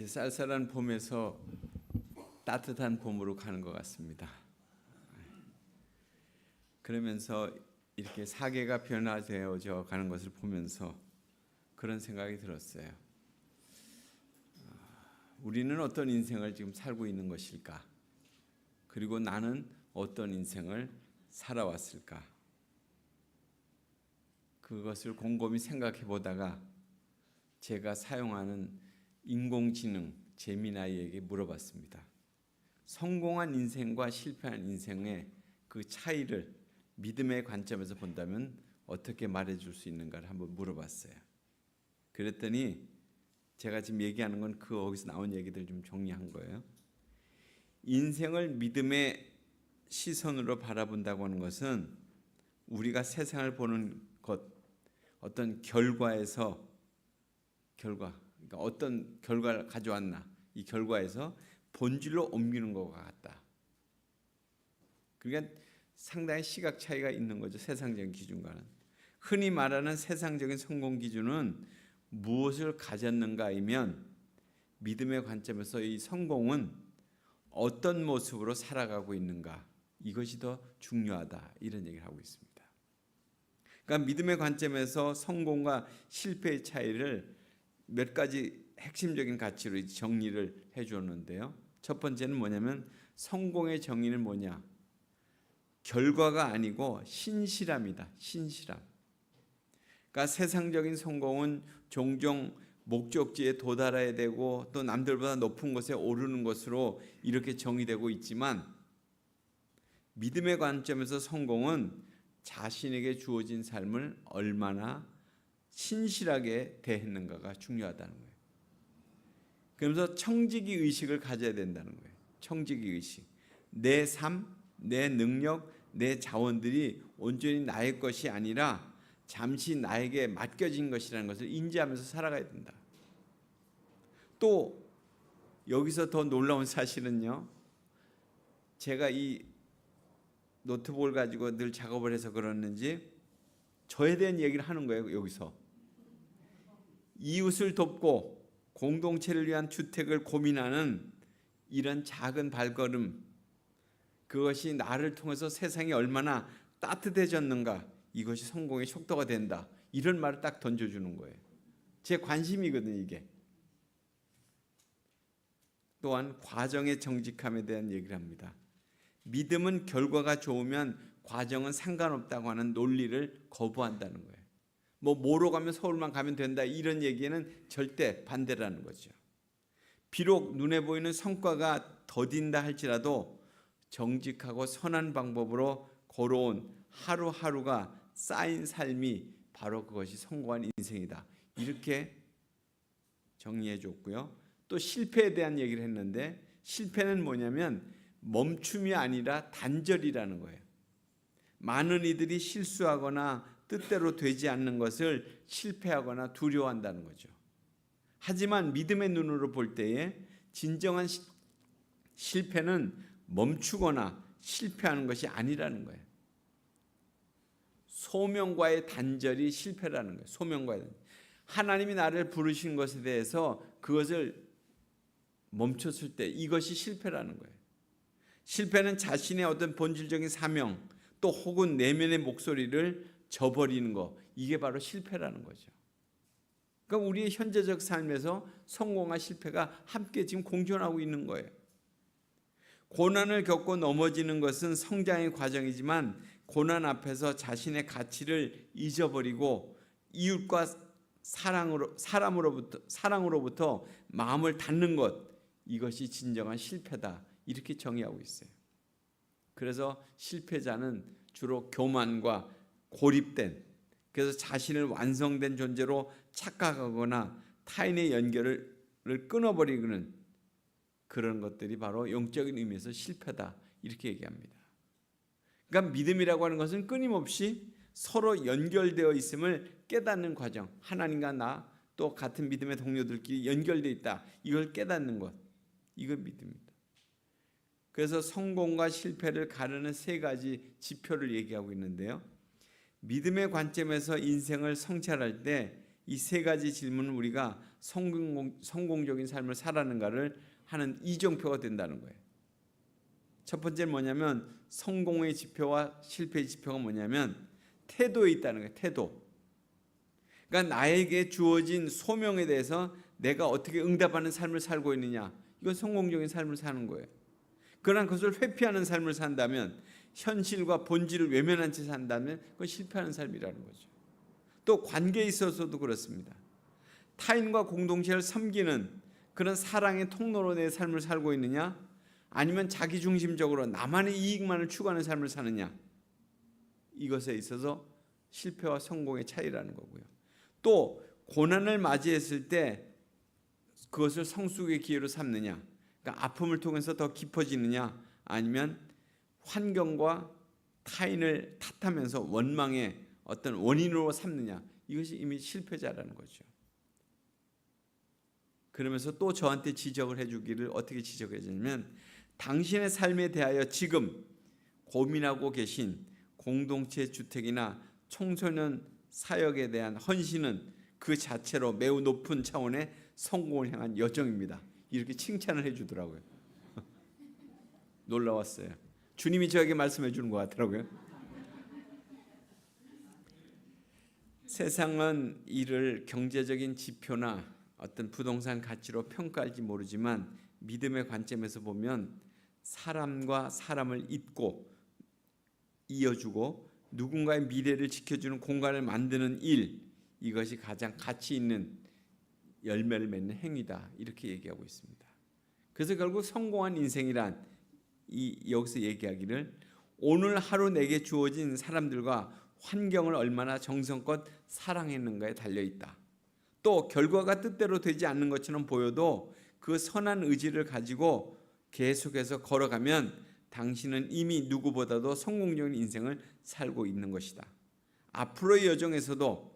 이렇게 쌀쌀한 봄에서 따뜻한 봄으로 가는 것 같습니다. 그러면서 이렇게 사계가 변화되어져 가는 것을 보면서 그런 생각이 들었어요. 우리는 어떤 인생을 지금 살고 있는 것일까? 그리고 나는 어떤 인생을 살아왔을까? 그것을 곰곰이 생각해 보다가 제가 사용하는 인공지능 제미나이에게 물어봤습니다. 성공한 인생과 실패한 인생의 그 차이를 믿음의 관점에서 본다면 어떻게 말해줄 수 있는가를 한번 물어봤어요. 그랬더니 제가 지금 얘기하는 건 거기서 나온 얘기들 좀 정리한 거예요. 인생을 믿음의 시선으로 바라본다고 하는 것은 우리가 세상을 보는 것, 어떤 그러니까 어떤 결과를 가져왔나, 이 결과에서 본질로 옮기는 것과 같다. 그러니까 상당히 시각 차이가 있는 거죠. 세상적인 기준과는. 흔히 말하는 세상적인 성공 기준은 무엇을 가졌는가이면 믿음의 관점에서 이 성공은 어떤 모습으로 살아가고 있는가, 이것이 더 중요하다, 이런 얘기를 하고 있습니다. 그러니까 믿음의 관점에서 성공과 실패의 차이를 몇 가지 핵심적인 가치로 정리를 해주었는데요. 첫 번째는 뭐냐면 성공의 정의는 뭐냐? 결과가 아니고 신실함이다. 신실함. 그러니까 세상적인 성공은 종종 목적지에 도달해야 되고 또 남들보다 높은 곳에 오르는 것으로 이렇게 정의되고 있지만, 믿음의 관점에서 성공은 자신에게 주어진 삶을 얼마나 신실하게 대했는가가 중요하다는 거예요. 그러면서 청지기 의식을 가져야 된다는 거예요. 청지기 의식. 내 삶, 내 능력, 내 자원들이 온전히 나의 것이 아니라 잠시 나에게 맡겨진 것이라는 것을 인지하면서 살아가야 된다. 또 여기서 더 놀라운 사실은요, 제가 이 노트북을 가지고 늘 작업을 해서 그러는지 저에 대한 얘기를 하는 거예요. 여기서 이웃을 돕고 공동체를 위한 주택을 고민하는 이런 작은 발걸음, 그것이 나를 통해서 세상이 얼마나 따뜻해졌는가, 이것이 성공의 척도가 된다, 이런 말을 딱 던져주는 거예요. 제 관심이거든요, 이게. 또한 과정의 정직함에 대한 얘기를 합니다. 믿음은 결과가 좋으면 과정은 상관없다고 하는 논리를 거부한다는 거예요. 뭐로 가면 서울만 가면 된다, 이런 얘기는 절대 반대라는 거죠. 비록 눈에 보이는 성과가 더딘다 할지라도 정직하고 선한 방법으로 걸어온 하루하루가 쌓인 삶이 바로 그것이 성공한 인생이다, 이렇게 정리해 줬고요. 또 실패에 대한 얘기를 했는데, 실패는 뭐냐면 멈춤이 아니라 단절이라는 거예요. 많은 이들이 실수하거나 뜻대로 되지 않는 것을 실패하거나 두려워한다는 거죠. 하지만 믿음의 눈으로 볼 때에 진정한 실패는 멈추거나 실패하는 것이 아니라는 거예요. 소명과의 단절이 실패라는 거예요. 소명과의 단절. 하나님이 나를 부르신 것에 대해서 그것을 멈췄을 때 이것이 실패라는 거예요. 실패는 자신의 어떤 본질적인 사명, 또 혹은 내면의 목소리를 저버리는 것, 이게 바로 실패라는 거죠. 그러니까 우리의 현재적 삶에서 성공과 실패가 함께 지금 공존하고 있는 거예요. 고난을 겪고 넘어지는 것은 성장의 과정이지만, 고난 앞에서 자신의 가치를 잊어버리고 이웃과 사랑으로부터 마음을 닫는 것, 이것이 진정한 실패다, 이렇게 정의하고 있어요. 그래서 실패자는 주로 교만과 고립된, 그래서 자신을 완성된 존재로 착각하거나 타인의 연결을 끊어버리는 그런 것들이 바로 영적인 의미에서 실패다, 이렇게 얘기합니다. 그러니까 믿음이라고 하는 것은 끊임없이 서로 연결되어 있음을 깨닫는 과정, 하나님과 나, 또 같은 믿음의 동료들끼리 연결되어 있다, 이걸 깨닫는 것, 이걸 믿음입니다. 그래서 성공과 실패를 가르는 세 가지 지표를 얘기하고 있는데요. 믿음의 관점에서 인생을 성찰할 때 이 세 가지 질문을 우리가 성공적인 삶을 살아가는가를 하는 이정표가 된다는 거예요. 첫 번째는 뭐냐면 성공의 지표와 실패의 지표가 뭐냐면 태도에 있다는 거예요. 태도. 그러니까 나에게 주어진 소명에 대해서 내가 어떻게 응답하는 삶을 살고 있느냐, 이건 성공적인 삶을 사는 거예요. 그러나 그것을 회피하는 삶을 산다면, 현실과 본질을 외면한 채 산다면 그건 실패하는 삶이라는 거죠. 또 관계에 있어서도 그렇습니다. 타인과 공동체를 섬기는 그런 사랑의 통로로 내 삶을 살고 있느냐, 아니면 자기중심적으로 나만의 이익만을 추구하는 삶을 사느냐, 이것에 있어서 실패와 성공의 차이라는 거고요. 또 고난을 맞이했을 때 그것을 성숙의 기회로 삼느냐, 그러니까 아픔을 통해서 더 깊어지느냐, 아니면 환경과 타인을 탓하면서 원망의 어떤 원인으로 삼느냐, 이것이 이미 실패자라는 거죠. 그러면서 또 저한테 지적을 해주기를 어떻게 지적해 주냐면, 당신의 삶에 대하여 지금 고민하고 계신 공동체 주택이나 청소년 사역에 대한 헌신은 그 자체로 매우 높은 차원의 성공을 향한 여정입니다. 이렇게 칭찬을 해주더라고요. 놀라웠어요. 주님이 저에게 말씀해 주는 것 같더라고요. 세상은 이를 경제적인 지표나 어떤 부동산 가치로 평가할지 모르지만, 믿음의 관점에서 보면 사람과 사람을 잇고 이어주고 누군가의 미래를 지켜주는 공간을 만드는 일, 이것이 가장 가치 있는 열매를 맺는 행위다, 이렇게 얘기하고 있습니다. 그래서 결국 성공한 인생이란 여기서 얘기하기를 오늘 하루 내게 주어진 사람들과 환경을 얼마나 정성껏 사랑했는가에 달려있다. 또 결과가 뜻대로 되지 않는 것처럼 보여도 그 선한 의지를 가지고 계속해서 걸어가면 당신은 이미 누구보다도 성공적인 인생을 살고 있는 것이다. 앞으로의 여정에서도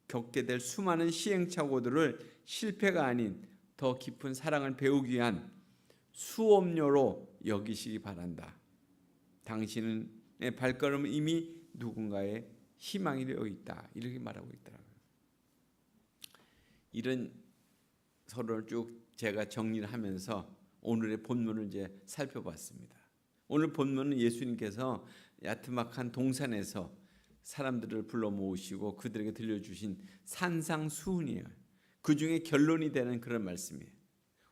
겪게 될 수많은 시행착오들을 실패가 아닌 더 깊은 사랑을 배우기 위한 수업료로 여기시기 바란다. 당신의 발걸음은 이미 누군가의 희망이 되어 있다, 이렇게 말하고 있더라고요. 이런 서론을 쭉 제가 정리를 하면서 오늘의 본문을 이제 살펴봤습니다. 오늘 본문은 예수님께서 야트막한 동산에서 사람들을 불러 모으시고 그들에게 들려주신 산상수훈이에요. 그 중에 결론이 되는 그런 말씀이에요.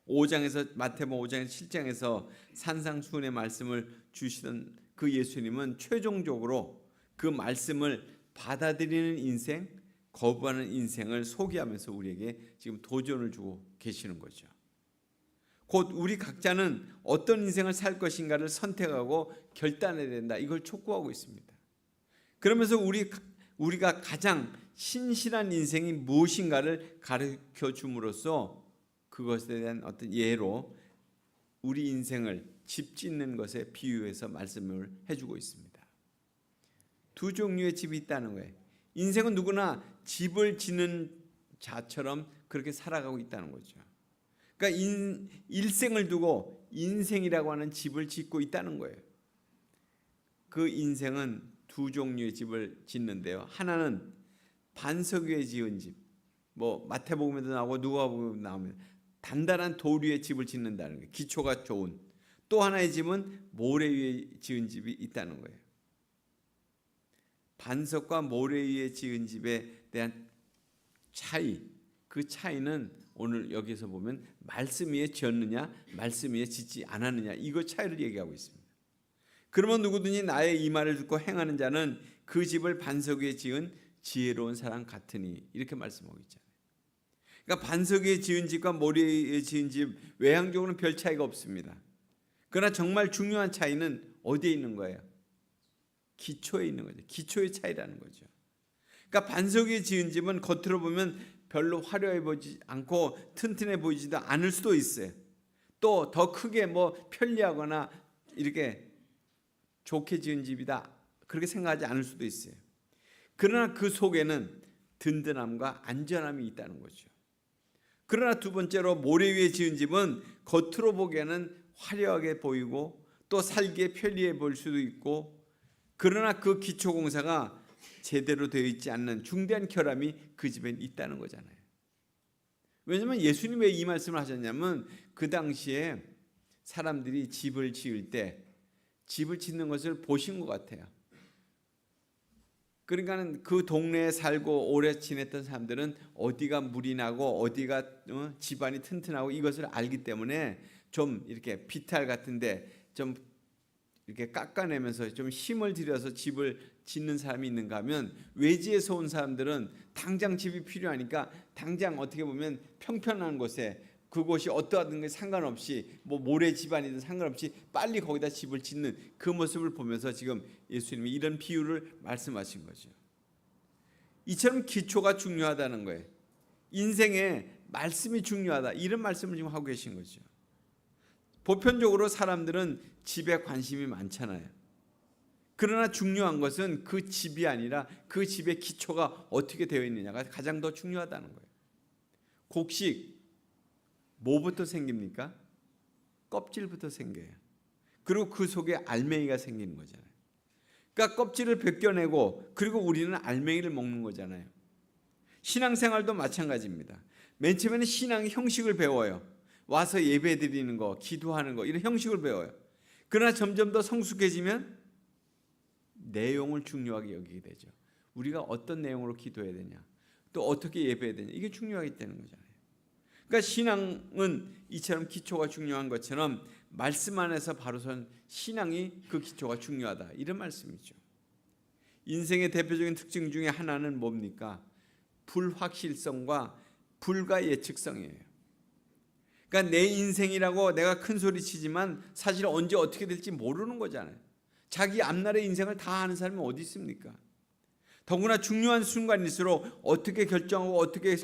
5장에서 마태복음 5장에서 7장에서 산상수훈의 말씀을 주시던 그 예수님은 최종적으로 그 말씀을 받아들이는 인생, 거부하는 인생을 소개하면서 우리에게 지금 도전을 주고 계시는 거죠. 곧 우리 각자는 어떤 인생을 살 것인가를 선택하고 결단해야 된다, 이걸 촉구하고 있습니다. 그러면서 우리가 가장 신실한 인생이 무엇인가를 가르쳐 줌으로써 그것에 대한 어떤 예로 우리 인생을 집 짓는 것에 비유해서 말씀을 해주고 있습니다. 두 종류의 집이 있다는 거예요. 인생은 누구나 집을 짓는 자처럼 그렇게 살아가고 있다는 거죠. 그러니까 일생을 두고 인생이라고 하는 집을 짓고 있다는 거예요. 그 인생은 두 종류의 집을 짓는데요. 하나는 반석 위에 지은 집, 뭐 마태복음에도 나오고 누가복음에도 나오면 단단한 돌 위에 집을 짓는다는 거예요. 기초가 좋은. 또 하나의 집은 모래 위에 지은 집이 있다는 거예요. 반석과 모래 위에 지은 집에 대한 차이, 그 차이는 오늘 여기서 보면 말씀 위에 지었느냐 말씀 위에 짓지 않았느냐, 이거 차이를 얘기하고 있습니다. 그러면 누구든지 나의 이 말을 듣고 행하는 자는 그 집을 반석 위에 지은 지혜로운 사람 같으니, 이렇게 말씀하고 있잖아요. 그러니까 반석 위에 지은 집과 모래 위에 지은 집 외향적으로는 별 차이가 없습니다. 그러나 정말 중요한 차이는 어디에 있는 거예요? 기초에 있는 거죠. 기초의 차이라는 거죠. 그러니까 반석 위에 지은 집은 겉으로 보면 별로 화려해 보이지 않고 튼튼해 보이지도 않을 수도 있어요. 또 더 크게 뭐 편리하거나 이렇게 좋게 지은 집이다, 그렇게 생각하지 않을 수도 있어요. 그러나 그 속에는 든든함과 안전함이 있다는 거죠. 그러나 두 번째로 모래 위에 지은 집은 겉으로 보기에는 화려하게 보이고 또 살기에 편리해 보일 수도 있고, 그러나 그 기초 공사가 제대로 되어 있지 않는 중대한 결함이 그 집에 있다는 거잖아요. 왜냐하면 예수님이 왜 이 말씀을 하셨냐면 그 당시에 사람들이 집을 지을 때 집을 짓는 것을 보신 것 같아요. 그러니까 그 동네에 살고 오래 지냈던 사람들은 어디가 물이 나고 어디가 집안이 튼튼하고 이것을 알기 때문에 좀 이렇게 비탈 같은데 좀 이렇게 깎아내면서 좀 힘을 들여서 집을 짓는 사람이 있는가 하면 외지에서 온 사람들은 당장 집이 필요하니까 당장 어떻게 보면 평평한 곳에 그곳이 어떠하든 게 상관없이 뭐 모래 집안이든 상관없이 빨리 거기다 집을 짓는 그 모습을 보면서 지금 예수님이 이런 비유를 말씀하신 거죠. 이처럼 기초가 중요하다는 거예요. 인생에 말씀이 중요하다 이런 말씀을 지금 하고 계신 거죠. 보편적으로 사람들은 집에 관심이 많잖아요. 그러나 중요한 것은 그 집이 아니라 그 집의 기초가 어떻게 되어 있느냐가 가장 더 중요하다는 거예요. 곡식 뭐부터 생깁니까? 껍질부터 생겨요. 그리고 그 속에 알맹이가 생기는 거잖아요. 그러니까 껍질을 벗겨내고 그리고 우리는 알맹이를 먹는 거잖아요. 신앙생활도 마찬가지입니다. 맨 처음에는 신앙의 형식을 배워요. 와서 예배 드리는 거, 기도하는 거 이런 형식을 배워요. 그러나 점점 더 성숙해지면 내용을 중요하게 여기게 되죠. 우리가 어떤 내용으로 기도해야 되냐, 또 어떻게 예배해야 되냐 이게 중요하기 때문인 거잖아요. 그러니까 신앙은 이처럼 기초가 중요한 것처럼 말씀 안에서 바로 선 신앙이 그 기초가 중요하다 이런 말씀이죠. 인생의 대표적인 특징 중에 하나는 뭡니까? 불확실성과 불가 예측성이에요. 그러니까 내 인생이라고 내가 큰 소리 치지만 사실 언제 어떻게 될지 모르는 거잖아요. 자기 앞날의 인생을 다 아는 사람이 어디 있습니까? 더구나 중요한 순간일수록 어떻게 결정하고 어떻게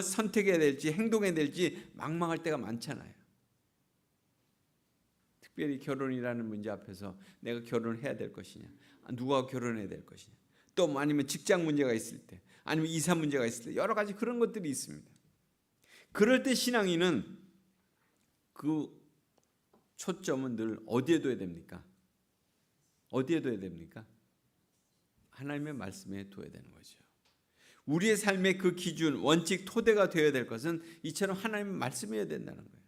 선택해야 될지 행동해야 될지 망망할 때가 많잖아요. 특별히 결혼이라는 문제 앞에서 내가 결혼을 해야 될 것이냐, 누가 결혼해야 될 것이냐, 또 아니면 직장 문제가 있을 때, 아니면 이사 문제가 있을 때 여러 가지 그런 것들이 있습니다. 그럴 때 신앙인은 그 초점은 늘 어디에 둬야 됩니까? 어디에 둬야 됩니까? 하나님의 말씀에 둬야 되는 거죠. 우리의 삶의 그 기준, 원칙, 토대가 되어야 될 것은 이처럼 하나님의 말씀이어야 된다는 거예요.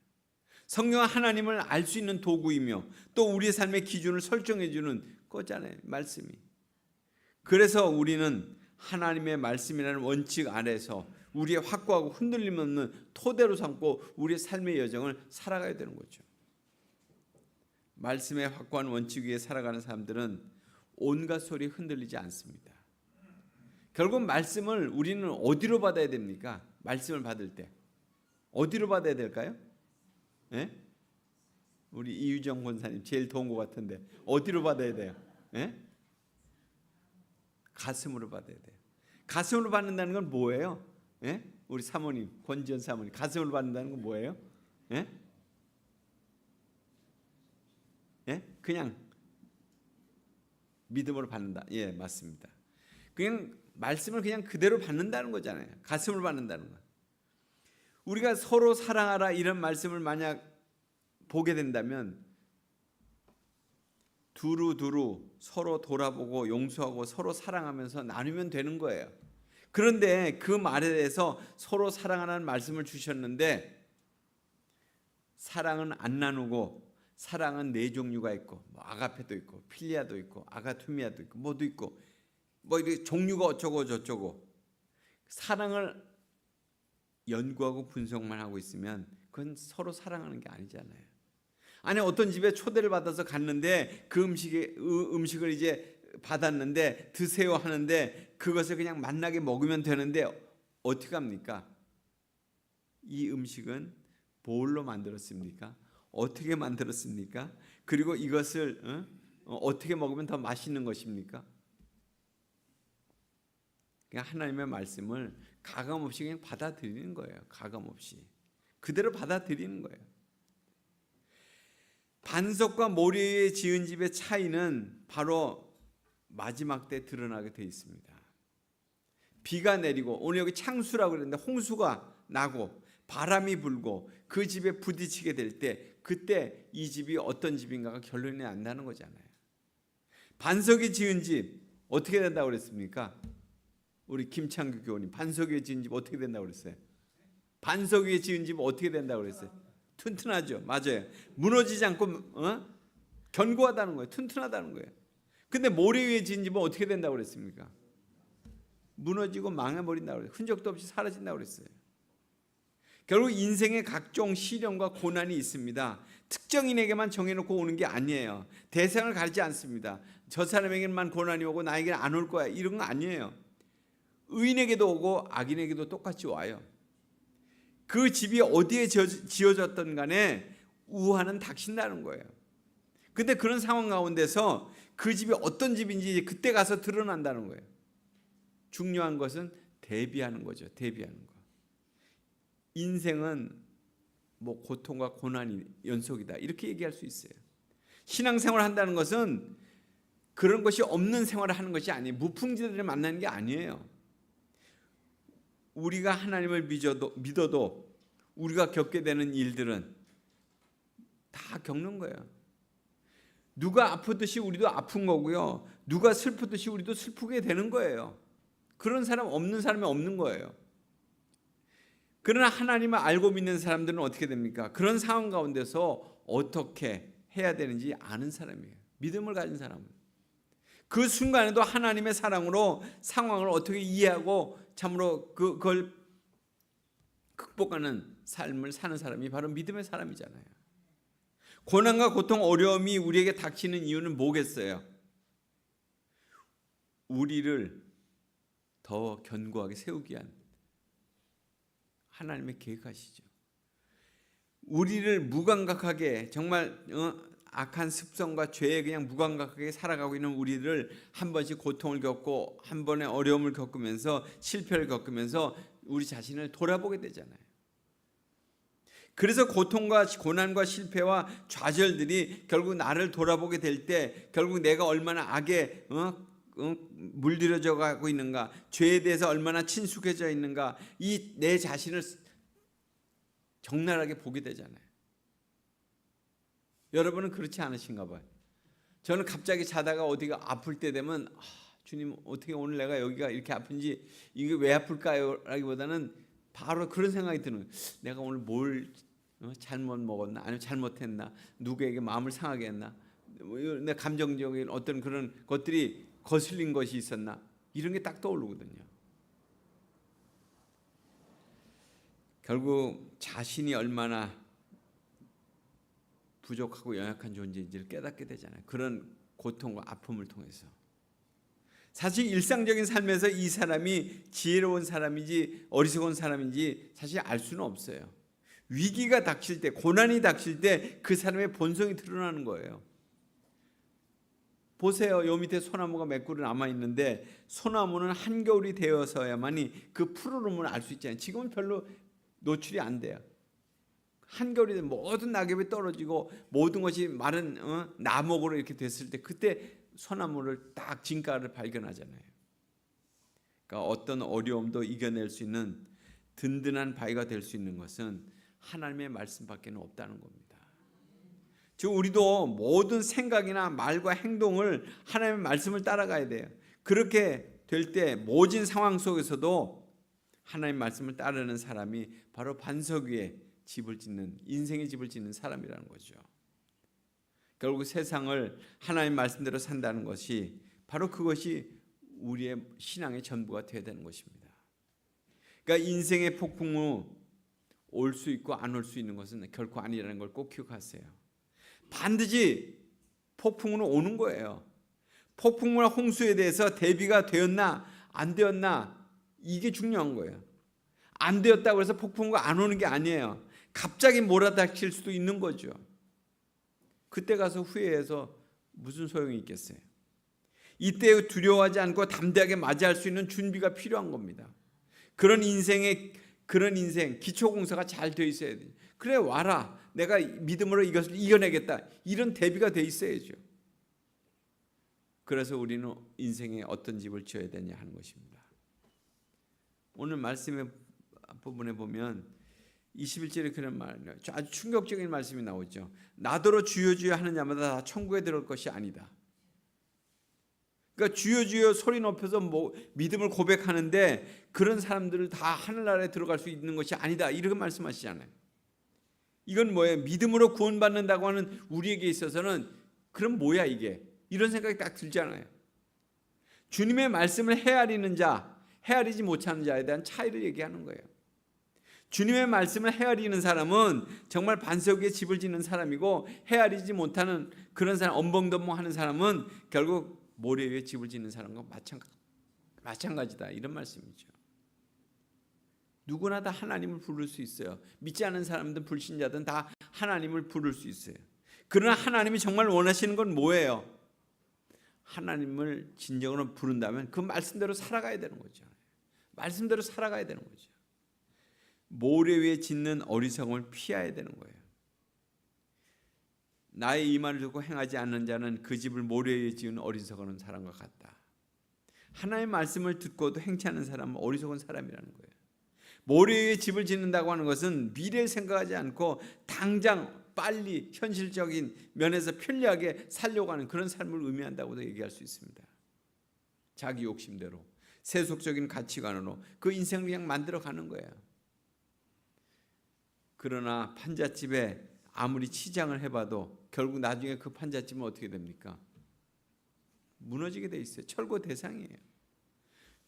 성경은 하나님을 알 수 있는 도구이며 또 우리의 삶의 기준을 설정해 주는 거잖아요. 말씀이. 그래서 우리는 하나님의 말씀이라는 원칙 아래서 우리의 확고하고 흔들림 없는 토대로 삼고 우리의 삶의 여정을 살아가야 되는 거죠. 말씀의 확고한 원칙 위에 살아가는 사람들은 온갖 소리에 흔들리지 않습니다. 결국 말씀을 우리는 어디로 받아야 됩니까? 말씀을 받을 때 어디로 받아야 될까요? 예? 우리 이유정 권사님 제일 더운 것 같은데 어디로 받아야 돼요? 예? 가슴으로 받아야 돼요. 가슴으로 받는다는 건 뭐예요? 예? 우리 사모님 권지연 사모님 가슴으로 받는다는 건 뭐예요? 예? 예? 그냥 믿음으로 받는다. 예, 맞습니다. 그냥 말씀을 그냥 그대로 받는다는 거잖아요. 가슴으로 받는다는 거. 우리가 서로 사랑하라 이런 말씀을 만약 보게 된다면 두루두루 서로 돌아보고 용서하고 서로 사랑하면서 나누면 되는 거예요. 그런데 그 말에 대해서 서로 사랑하라는 말씀을 주셨는데 사랑은 안 나누고 사랑은 네 종류가 있고 뭐 아가페도 있고 필리아도 있고 아가투미아도 있고 뭐도 있고 뭐 이렇게 종류가 어쩌고 저쩌고 사랑을 연구하고 분석만 하고 있으면 그건 서로 사랑하는 게 아니잖아요. 아니 어떤 집에 초대를 받아서 갔는데 그 음식을 이제 받았는데 드세요 하는데 그것을 그냥 맛나게 먹으면 되는데 어떻게 합니까? 이 음식은 뭘로 만들었습니까? 어떻게 만들었습니까? 그리고 이것을 어떻게 먹으면 더 맛있는 것입니까? 그냥 하나님의 말씀을 가감없이 그냥 받아들이는 거예요. 가감없이 그대로 받아들이는 거예요. 반석과 모래 위에 지은 집의 차이는 바로 마지막 때 드러나게 되어 있습니다. 비가 내리고 오늘 여기 창수라고 그랬는데 홍수가 나고 바람이 불고 그 집에 부딪히게 될 때 그때 이 집이 어떤 집인가가 결론이 안 나는 거잖아요. 반석이 지은 집 어떻게 된다고 그랬습니까? 우리 김창규 교원님 반석 위에 지은 집 어떻게 된다고 그랬어요? 반석 위에 지은 집 어떻게 된다고 그랬어요? 튼튼하죠. 맞아요. 무너지지 않고 견고하다는 거예요. 튼튼하다는 거예요. 근데 모래 위에 지은 집은 어떻게 된다고 그랬습니까? 무너지고 망해버린다고 그랬어요. 흔적도 없이 사라진다고 그랬어요. 결국 인생에 각종 시련과 고난이 있습니다. 특정인에게만 정해놓고 오는 게 아니에요. 대상을 가리지 않습니다. 저 사람에게만 고난이 오고 나에게는 안 올 거야, 이런 거 아니에요. 의인에게도 오고 악인에게도 똑같이 와요. 그 집이 어디에 지어졌던 간에 우환은 닥친다는 거예요. 근데 그런 상황 가운데서 그 집이 어떤 집인지 그때 가서 드러난다는 거예요. 중요한 것은 대비하는 거죠. 대비하는 거. 인생은 뭐 고통과 고난이 연속이다, 이렇게 얘기할 수 있어요. 신앙생활을 한다는 것은 그런 것이 없는 생활을 하는 것이 아니에요. 무풍지대를 만나는 게 아니에요. 우리가 하나님을 믿어도 우리가 겪게 되는 일들은 다 겪는 거예요. 누가 아프듯이 우리도 아픈 거고요. 누가 슬프듯이 우리도 슬프게 되는 거예요. 그런 사람 없는 사람이 없는 거예요. 그러나 하나님을 알고 믿는 사람들은 어떻게 됩니까? 그런 상황 가운데서 어떻게 해야 되는지 아는 사람이에요. 믿음을 가진 사람은. 그 순간에도 하나님의 사랑으로 상황을 어떻게 이해하고 참으로 그걸 극복하는 삶을 사는 사람이 바로 믿음의 사람이잖아요. 고난과 고통, 어려움이 우리에게 닥치는 이유는 뭐겠어요? 우리를 더 견고하게 세우기 위한 하나님의 계획하시죠. 우리를 무감각하게, 정말 악한 습성과 죄에 그냥 무감각하게 살아가고 있는 우리를 한 번씩 고통을 겪고 한 번의 어려움을 겪으면서 실패를 겪으면서 우리 자신을 돌아보게 되잖아요. 그래서 고통과 고난과 실패와 좌절들이 결국 나를 돌아보게 될 때 결국 내가 얼마나 악에 물들여져 가고 있는가, 죄에 대해서 얼마나 친숙해져 있는가, 이 내 자신을 적나라하게 보게 되잖아요. 여러분은 그렇지 않으신가 봐요. 저는 갑자기 자다가 어디가 아플 때 되면 주님, 어떻게 오늘 내가 여기가 이렇게 아픈지, 이게 왜 아플까요? 라기보다는 바로 그런 생각이 드는 거예요. 내가 오늘 뭘 잘못 먹었나, 아니면 잘못했나, 누구에게 마음을 상하게 했나, 내 감정적인 어떤 그런 것들이 거슬린 것이 있었나, 이런 게 딱 떠오르거든요. 결국 자신이 얼마나 부족하고 연약한 존재인지를 깨닫게 되잖아요. 그런 고통과 아픔을 통해서. 사실 일상적인 삶에서 이 사람이 지혜로운 사람인지 어리석은 사람인지 사실 알 수는 없어요. 위기가 닥칠 때, 고난이 닥칠 때 그 사람의 본성이 드러나는 거예요. 보세요. 요 밑에 소나무가 몇 그루 남아있는데 소나무는 한겨울이 되어서야만이 그 푸르름을 알 수 있잖아요. 지금은 별로 노출이 안 돼요. 한겨울이 되면 모든 낙엽이 떨어지고 모든 것이 마른 나목으로 이렇게 됐을 때 그때 소나무를 딱 진가를 발견하잖아요. 그러니까 어떤 어려움도 이겨낼 수 있는 든든한 바위가 될 수 있는 것은 하나님의 말씀밖에 없다는 겁니다. 즉 우리도 모든 생각이나 말과 행동을 하나님의 말씀을 따라가야 돼요. 그렇게 될 때 모진 상황 속에서도 하나님의 말씀을 따르는 사람이 바로 반석 위에 집을 짓는, 인생의 집을 짓는 사람이라는 거죠. 결국 세상을 하나님의 말씀대로 산다는 것이 바로 그것이 우리의 신앙의 전부가 되어야 되는 것입니다. 그러니까 인생의 폭풍 후 올 수 있고 안 올 수 있는 것은 결코 아니라는 걸 꼭 기억하세요. 반드시 폭풍우는 오는 거예요. 폭풍우나 홍수에 대해서 대비가 되었나 안 되었나, 이게 중요한 거예요. 안 되었다고 해서 폭풍우가 안 오는 게 아니에요. 갑자기 몰아닥칠 수도 있는 거죠. 그때 가서 후회해서 무슨 소용이 있겠어요. 이때 두려워하지 않고 담대하게 맞이할 수 있는 준비가 필요한 겁니다. 그런 인생 기초공사가 잘 되어 있어야 돼요. 그래, 와라, 내가 믿음으로 이것을 이겨내겠다, 이런 대비가 되어 있어야죠. 그래서 우리는 인생에 어떤 집을 지어야 되냐 하는 것입니다. 오늘 말씀의 부분에 보면 21절에 그런 말이에요. 아주 충격적인 말씀이 나오죠. 나더러 주여 주여 하는 자마다 다 천국에 들어올 것이 아니다. 그러니까 주여 주여 소리 높여서 뭐 믿음을 고백하는데 그런 사람들을 다 하늘나라에 들어갈 수 있는 것이 아니다, 이렇게 말씀하시잖아요. 이건 뭐예요? 믿음으로 구원받는다고 하는 우리에게 있어서는 그럼 뭐야 이게? 이런 생각이 딱 들잖아요. 주님의 말씀을 헤아리는 자, 헤아리지 못하는 자에 대한 차이를 얘기하는 거예요. 주님의 말씀을 헤아리는 사람은 정말 반석 위에 집을 짓는 사람이고, 헤아리지 못하는 그런 사람, 엄벙덤벙하는 사람은 결국 모래 위에 집을 짓는 사람과 마찬가지다, 이런 말씀이죠. 누구나 다 하나님을 부를 수 있어요. 믿지 않는 사람들, 불신자든 다 하나님을 부를 수 있어요. 그러나 하나님이 정말 원하시는 건 뭐예요? 하나님을 진정으로 부른다면 그 말씀대로 살아가야 되는 거죠. 말씀대로 살아가야 되는 거죠. 모래 위에 짓는 어리석음을 피해야 되는 거예요. 나의 이 말을 듣고 행하지 않는 자는 그 집을 모래 위에 지은 어리석은 사람과 같다. 하나님의 말씀을 듣고도 행치 않는 사람은 어리석은 사람이라는 거예요. 모래 위에 집을 짓는다고 하는 것은 미래를 생각하지 않고 당장 빨리 현실적인 면에서 편리하게 살려고 하는 그런 삶을 의미한다고도 얘기할 수 있습니다. 자기 욕심대로, 세속적인 가치관으로 그 인생을 그냥 만들어가는 거예요. 그러나 판잣집에 아무리 치장을 해봐도 결국 나중에 그 판잣집은 어떻게 됩니까? 무너지게 돼 있어요. 철거 대상이에요.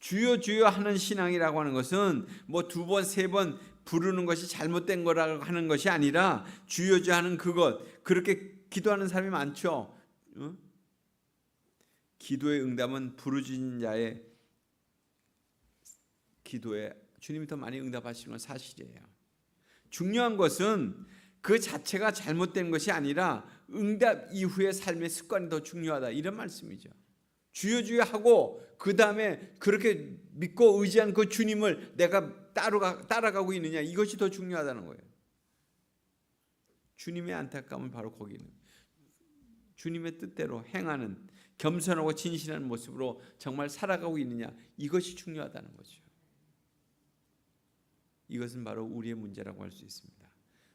주여 주여 하는 신앙이라고 하는 것은 뭐 2번, 3번 부르는 것이 잘못된 거라고 하는 것이 아니라 주여 주여 하는 그것, 그렇게 기도하는 사람이 많죠. 기도의 응답은 부르짖는 자의 기도에 주님이 더 많이 응답하시는 건 사실이에요. 중요한 것은 그 자체가 잘못된 것이 아니라 응답 이후의 삶의 습관이 더 중요하다, 이런 말씀이죠. 주여 주여 하고 그 다음에 그렇게 믿고 의지한 그 주님을 내가 따라가고 있느냐, 이것이 더 중요하다는 거예요. 주님의 안타까움은 바로 거기는 주님의 뜻대로 행하는 겸손하고 진실한 모습으로 정말 살아가고 있느냐, 이것이 중요하다는 거죠. 이것은 바로 우리의 문제라고 할 수 있습니다.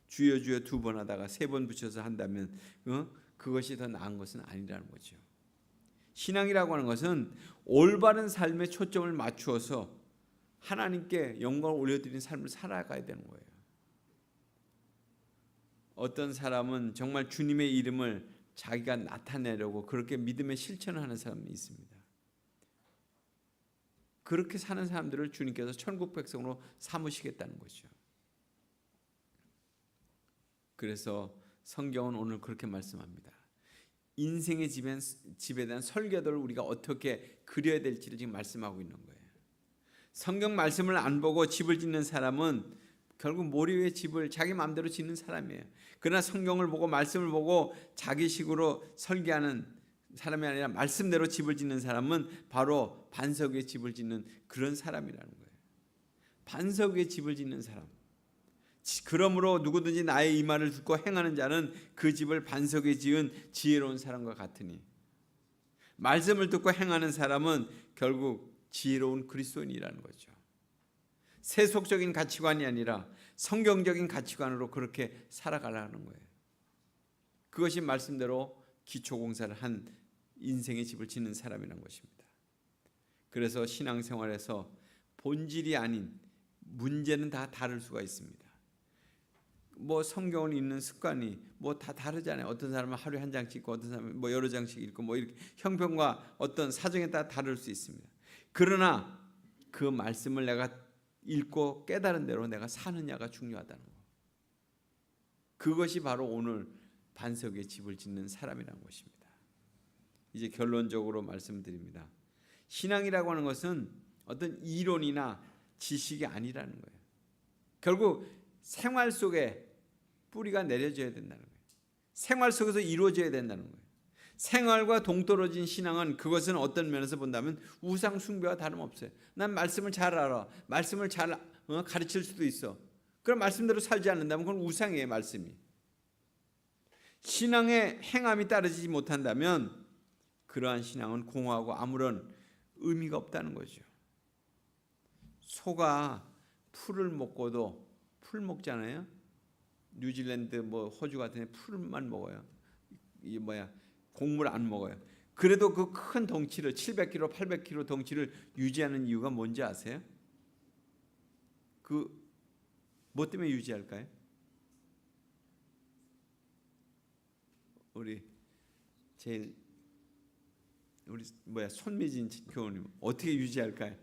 주여 주여 2번 하다가 3번 붙여서 한다면 그것이 더 나은 것은 아니라는 거죠. 신앙이라고 하는 것은 올바른 삶에 초점을 맞추어서 하나님께 영광을 올려드리는 삶을 살아가야 되는 거예요. 어떤 사람은 정말 주님의 이름을 자기가 나타내려고 그렇게 믿음의 실천을 하는 사람이 있습니다. 그렇게 사는 사람들을 주님께서 천국 백성으로 삼으시겠다는 거죠. 그래서 성경은 오늘 그렇게 말씀합니다. 인생의 집에 대한 설계도를 우리가 어떻게 그려야 될지를 지금 말씀하고 있는 거예요. 성경 말씀을 안 보고 집을 짓는 사람은 결국 모래 위에 집을 자기 마음대로 짓는 사람이에요. 그러나 성경을 보고 말씀을 보고 자기식으로 설계하는 사람이 아니라 말씀대로 집을 짓는 사람은 바로 반석 위에 집을 짓는 그런 사람이라는 거예요. 반석 위에 집을 짓는 사람. 그러므로 누구든지 나의 이 말을 듣고 행하는 자는 그 집을 반석에 지은 지혜로운 사람과 같으니, 말씀을 듣고 행하는 사람은 결국 지혜로운 그리스도인이라는 거죠. 세속적인 가치관이 아니라 성경적인 가치관으로 그렇게 살아가라는 거예요. 그것이 말씀대로 기초공사를 한 인생의 집을 짓는 사람이라는 것입니다. 그래서 신앙생활에서 본질이 아닌 문제는 다 다를 수가 있습니다. 뭐 성경을 읽는 습관이 뭐 다 다르잖아요. 어떤 사람은 하루에 한 장씩 읽고 어떤 사람은 뭐 여러 장씩 읽고 뭐 이렇게 형편과 어떤 사정에 따라 다를 수 있습니다. 그러나 그 말씀을 내가 읽고 깨달은 대로 내가 사느냐가 중요하다는 거. 그것이 바로 오늘 반석에 집을 짓는 사람이라는 것입니다. 이제 결론적으로 말씀드립니다. 신앙이라고 하는 것은 어떤 이론이나 지식이 아니라는 거예요. 결국 생활 속에 뿌리가 내려져야 된다는 거예요. 생활 속에서 이루어져야 된다는 거예요. 생활과 동떨어진 신앙은 그것은 어떤 면에서 본다면 우상 숭배와 다름없어요. 난 말씀을 잘 알아. 말씀을 잘 가르칠 수도 있어. 그럼 말씀대로 살지 않는다면 그건 우상이에요, 말씀이. 신앙의 행함이 따르지 못한다면 그러한 신앙은 공허하고 아무런 의미가 없다는 거죠. 소가 풀을 먹고도, 풀 먹잖아요. 뉴질랜드 뭐 호주 같은 데 풀만 먹어요. 이 곡물 안 먹어요. 그래도 그 큰 덩치를 700kg, 800kg 덩치를 유지하는 이유가 뭔지 아세요? 그 뭐 때문에 유지할까요? 우리 손미진 교우님 어떻게 유지할까요?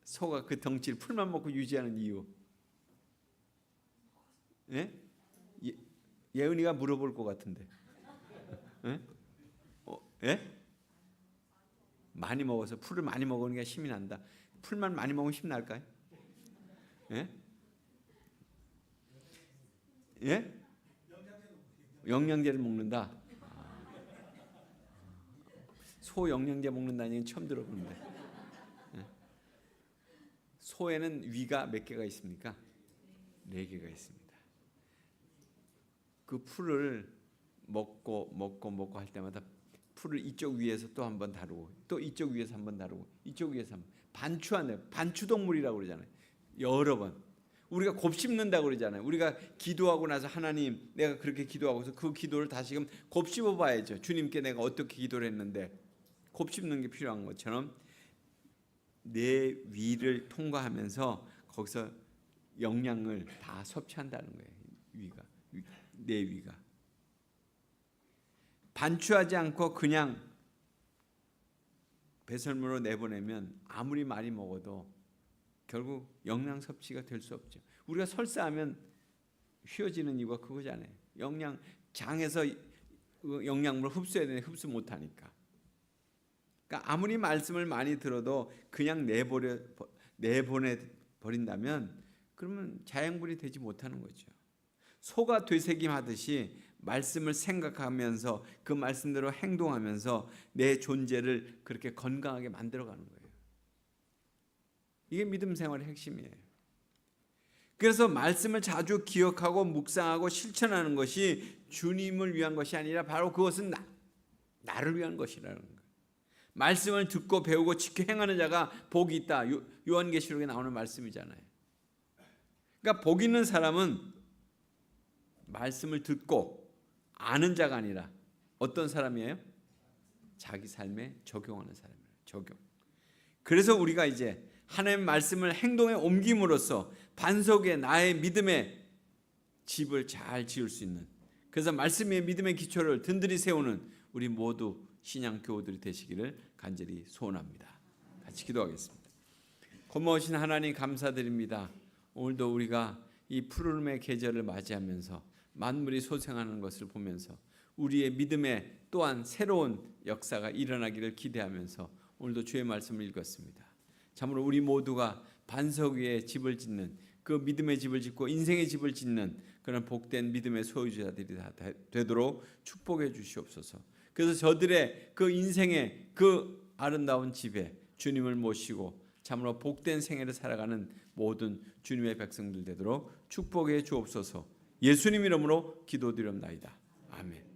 소가 그 덩치를 풀만 먹고 유지하는 이유. 예? 예은이가 물어볼 것 같은데. 예? 예? 많이 먹어서 풀을 많이 먹으니까 힘이 난다. 풀만 많이 먹으면 힘 날까요? 예? 예? 영양제를 먹는다. 소 영양제 먹는다는 얘기는 처음 들어보는데. 예? 소에는 위가 몇 개가 있습니까? 4개가 있습니다. 그 풀을 먹고 할 때마다 풀을 이쪽 위에서 또 한 번 다루고 또 이쪽 위에서 한 번 다루고 이쪽 위에서 한 번 반추하네. 반추동물이라고 그러잖아요. 여러 번. 우리가 곱씹는다고 그러잖아요. 우리가 기도하고 나서 하나님 내가 그렇게 기도하고서 그 기도를 다시금 곱씹어 봐야죠. 주님께 내가 어떻게 기도를 했는데 곱씹는 게 필요한 것처럼 내 위를 통과하면서 거기서 영양을 다 섭취한다는 거예요. 내 위가 반추하지 않고 그냥 배설물로 내보내면 아무리 많이 먹어도 결국 영양 섭취가 될 수 없죠. 우리가 설사하면 휘어지는 이유가 그거잖아요. 장에서 영양분을 흡수해야 되는데 흡수 못하니까. 그러니까 아무리 말씀을 많이 들어도 그냥 내보내 버린다면 그러면 자양분이 되지 못하는 거죠. 소가 되새김하듯이 말씀을 생각하면서 그 말씀대로 행동하면서 내 존재를 그렇게 건강하게 만들어가는 거예요. 이게 믿음 생활의 핵심이에요. 그래서 말씀을 자주 기억하고 묵상하고 실천하는 것이 주님을 위한 것이 아니라 바로 그것은 나를 위한 것이라는 거예요. 말씀을 듣고 배우고 지켜 행하는 자가 복이 있다. 요한계시록에 나오는 말씀이잖아요. 그러니까 복 있는 사람은 말씀을 듣고 아는 자가 아니라 어떤 사람이에요? 자기 삶에 적용하는 사람이에요. 적용. 그래서 우리가 이제 하나님의 말씀을 행동에 옮김으로써 반석에 나의 믿음의 집을 잘 지을 수 있는, 그래서 말씀의 믿음의 기초를 든든히 세우는 우리 모두 신앙 교우들이 되시기를 간절히 소원합니다. 같이 기도하겠습니다. 고마우신 하나님 감사드립니다. 오늘도 우리가 이 푸르름의 계절을 맞이하면서 만물이 소생하는 것을 보면서 우리의 믿음에 또한 새로운 역사가 일어나기를 기대하면서 오늘도 주의 말씀을 읽었습니다. 참으로 우리 모두가 반석 위에 집을 짓는, 그 믿음의 집을 짓고 인생의 집을 짓는 그런 복된 믿음의 소유자들이 다 되도록 축복해 주시옵소서. 그래서 저들의 그 인생의 그 아름다운 집에 주님을 모시고 참으로 복된 생애를 살아가는 모든 주님의 백성들 되도록 축복해 주옵소서. 예수님 이름으로 기도드립나이다. 아멘.